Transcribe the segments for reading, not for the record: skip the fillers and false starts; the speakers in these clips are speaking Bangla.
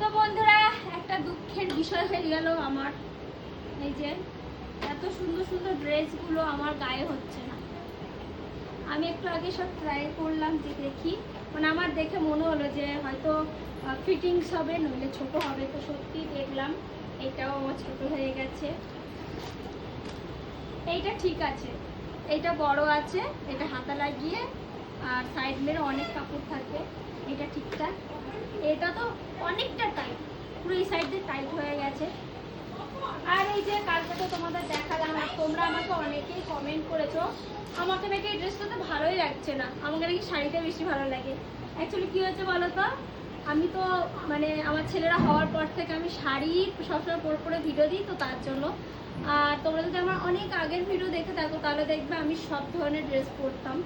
তো বন্ধুরা, একটা দুঃখের বিষয় হয়ে গেল আমার, এই যে এত সুন্দর সুন্দর ড্রেসগুলো আমার গায়ে হচ্ছে না। আমি একটু আগে সব ট্রাই করলাম, যে দেখি, মানে আমার দেখে মনে হলো যে হয়তো ফিটিংস হবে, নইলে ছোট হবে। তো সত্যি দেখলাম এটাও আমার ছোট হয়ে গেছে। এইটা ঠিক আছে, এইটা বড় আছে, এটা হাতা লাগিয়ে আর সাইড মেরে অনেক কাপড় থাকবে, এটা ঠিকঠাক। এটা তো অনেকটা টাইট, পুরো এই সাইড দিয়ে টাইট হয়ে গেছে। আর এই যে কালকে তো তোমাদের দেখালাম, আর তোমরা আমাকে অনেকেই কমেন্ট করেছো আমাকে নাকি এই ড্রেসটা তো ভালোই লাগছে না, আমাকে নাকি শাড়িটা বেশি ভালো লাগে। অ্যাকচুয়ালি কী হয়েছে বলো তো, আমি তো মানে আমার ছেলেরা হওয়ার পর থেকে আমি শাড়ি সবসময় পরে পরে ভিডিও দিই, তো তার জন্য। আর তোমরা যদি আমার অনেক আগের ভিডিও দেখে থাকো তাহলে দেখবে আমি সব ধরনের ড্রেস পরতাম,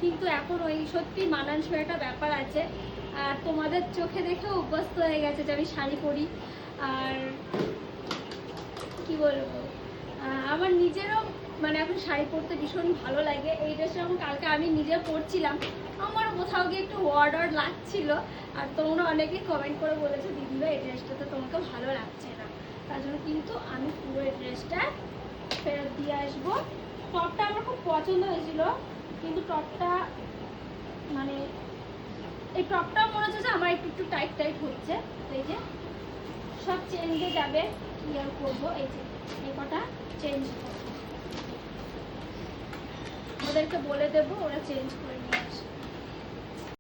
কিন্তু এখন ওই সত্যি মানানসই একটা ব্যাপার আছে। আর তোমাদের চোখে দেখে অভ্যস্ত হয়ে গেছে যে আমি শাড়ি পরি। আর কি বলবো, আমার নিজেরও মানে এখন শাড়ি পরতে ভীষণ ভালো লাগে। এই ড্রেসটা যখন কালকে আমি নিজে পরছিলাম, আমার কোথাও গিয়ে একটু ওয়ার্ড লাগছিল। আর তোমরা অনেকেই কমেন্ট করে বলেছো দিদিভাই এই ড্রেসটা তো তোমাকে ভালো লাগছে না, তার জন্য কিন্তু আমি পুরো এই ড্রেসটা ফেরত দিয়ে আসবো। টপটা আমার খুব পছন্দ হয়েছিল, কিন্তু টপটা মানে এই টপটাও মনে হচ্ছে যে আমার একটু একটু টাইট টাইট হচ্ছে। এই যে সব চেঞ্জে যাবে, কি আর করবো, এই যে এই কটা চেঞ্জ করবো, ওদেরকে বলে দেবো, ওরা চেঞ্জ করে নিয়ে